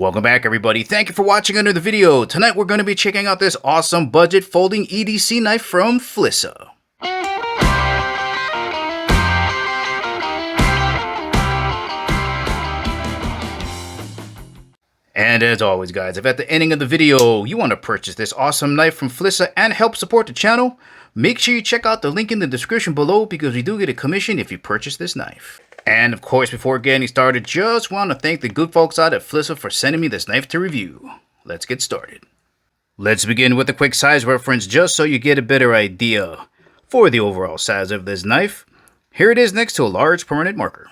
Welcome back, everybody. Thank you for watching another video. Tonight we're going to be checking out this awesome budget folding EDC knife from Flissa. And as always, guys, if at the ending of the video you want to purchase this awesome knife from Flissa and help support the channel, make sure you check out the link in the description below because we do get a commission if you purchase this knife. And of course, before getting started, just want to thank the good folks out at Flissa for sending me this knife to review. Let's get started. Let's begin with a quick size reference just so you get a better idea for the overall size of this knife. Here it is next to a large permanent marker.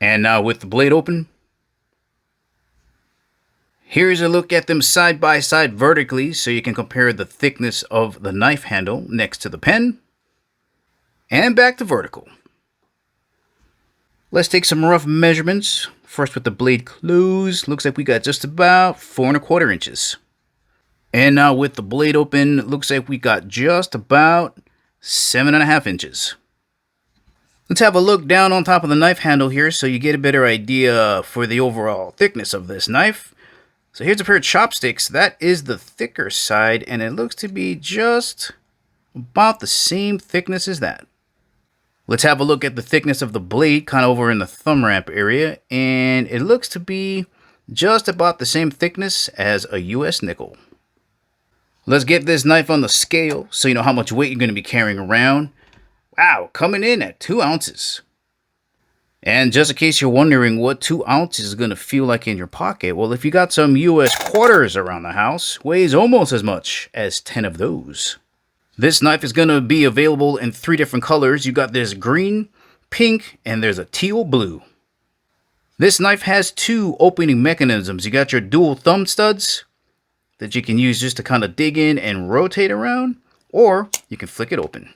And now with the blade open, here's a look at them side by side vertically so you can compare the thickness of the knife handle next to the pen. And back to vertical. Let's take some rough measurements. First with the blade closed, looks like we got just about 4¼ inches. And now with the blade open, looks like we got just about 7½ inches. Let's have a look down on top of the knife handle here so you get a better idea for the overall thickness of this knife. So here's a pair of chopsticks. That is the thicker side, and it looks to be just about the same thickness as that. Let's have a look at the thickness of the blade kind of over in the thumb ramp area, and it looks to be just about the same thickness as a US nickel. Let's get this knife on the scale so you know how much weight you're going to be carrying around. Wow, coming in at 2 ounces. And just in case you're wondering what 2 ounces is going to feel like in your pocket, well, if you got some US quarters around the house, weighs almost as much as 10 of those. This knife is going to be available in 3 different colors. You got this green, pink, and there's a teal blue. This knife has 2 opening mechanisms. You got your dual thumb studs that you can use just to kind of dig in and rotate around, or you can flick it open.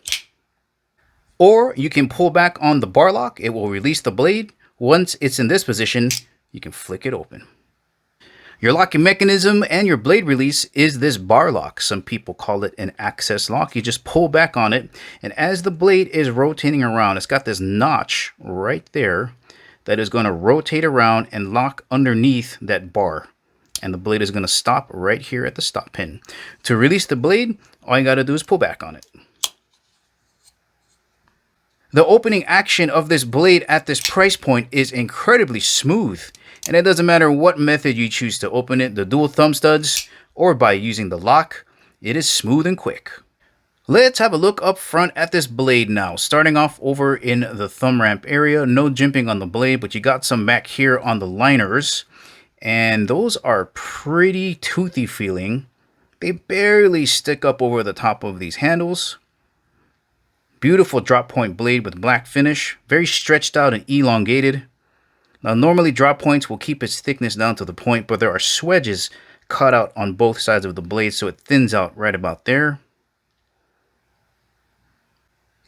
Or you can pull back on the bar lock. It will release the blade. Once it's in this position, you can flick it open. Your locking mechanism and your blade release is this bar lock. Some people call it an access lock. You just pull back on it, and as the blade is rotating around, it's got this notch right there that is going to rotate around and lock underneath that bar. And the blade is going to stop right here at the stop pin. To release the blade, all you got to do is pull back on it. The opening action of this blade at this price point is incredibly smooth. And it doesn't matter what method you choose to open it, the dual thumb studs, or by using the lock, it is smooth and quick. Let's have a look up front at this blade now. Starting off over in the thumb ramp area, no jimping on the blade, but you got some back here on the liners. And those are pretty toothy feeling. They barely stick up over the top of these handles. Beautiful drop point blade with black finish, very stretched out and elongated. Now, normally drop points will keep its thickness down to the point, but there are swedges cut out on both sides of the blade, so it thins out right about there.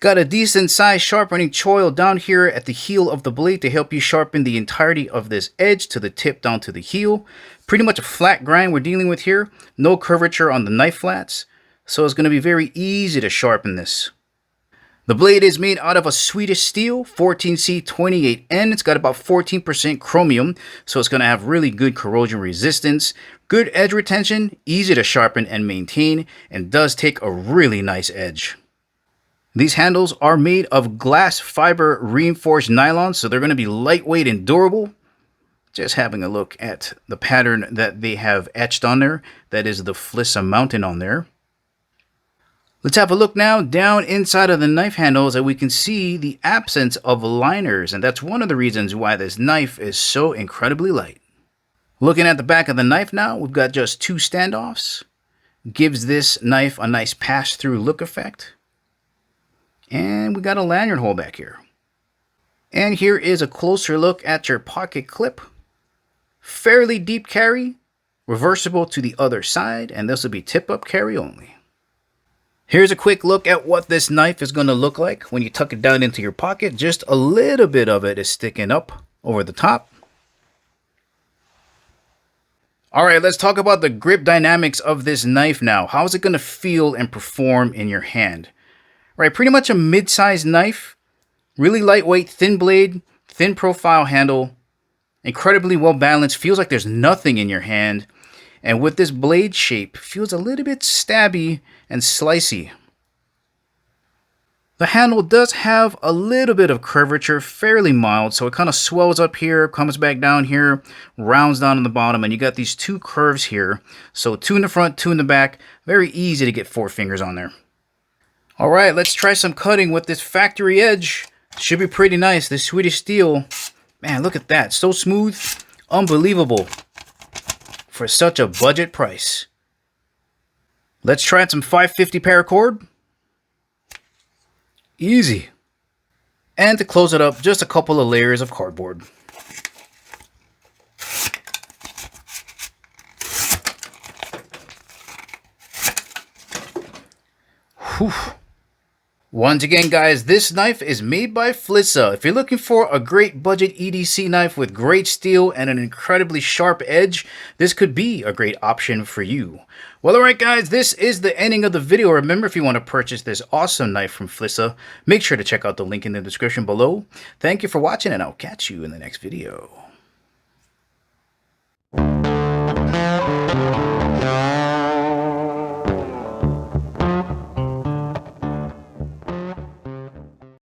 Got a decent size sharpening choil down here at the heel of the blade to help you sharpen the entirety of this edge to the tip down to the heel. Pretty much a flat grind we're dealing with here. No curvature on the knife flats, so it's going to be very easy to sharpen this. The blade is made out of a Swedish steel, 14C28N. It's got about 14% chromium, so it's going to have really good corrosion resistance, good edge retention, easy to sharpen and maintain, and does take a really nice edge. These handles are made of glass fiber reinforced nylon, so they're going to be lightweight and durable. Just having a look at the pattern that they have etched on there, that is the Flissa mountain on there. Let's have a look now down inside of the knife handles, and we can see the absence of liners, and that's one of the reasons why this knife is so incredibly light. Looking at the back of the knife now, we've got just 2 standoffs. Gives this knife a nice pass-through look effect. And we got a lanyard hole back here. And here is a closer look at your pocket clip. Fairly deep carry, reversible to the other side, and this will be tip-up carry only. Here's a quick look at what this knife is going to look like when you tuck it down into your pocket. Just a little bit of it is sticking up over the top. All right, let's talk about the grip dynamics of this knife now. How is it going to feel and perform in your hand? Right, pretty much a mid-sized knife, really lightweight, thin blade, thin profile handle, Incredibly well balanced, feels like there's nothing in your hand. And with this blade shape, feels a little bit stabby and slicey. The handle does have a little bit of curvature, fairly mild, so it kind of swells up here, comes back down here, rounds down on the bottom, and you got these two curves here. So 2 in the front, 2 in the back. Very easy to get 4 fingers on there. Alright, let's try some cutting with this factory edge. Should be pretty nice. This Swedish steel, man, look at that. So smooth, unbelievable for such a budget price. Let's try some 550 paracord. Easy. And to close it up, just a couple of layers of cardboard. Whew. Once again, guys, this knife is made by Flissa. If you're looking for a great budget EDC knife with great steel and an incredibly sharp edge, this could be a great option for you. Well, alright guys, this is the ending of the video. Remember, if you want to purchase this awesome knife from Flissa, make sure to check out the link in the description below. Thank you for watching, and I'll catch you in the next video.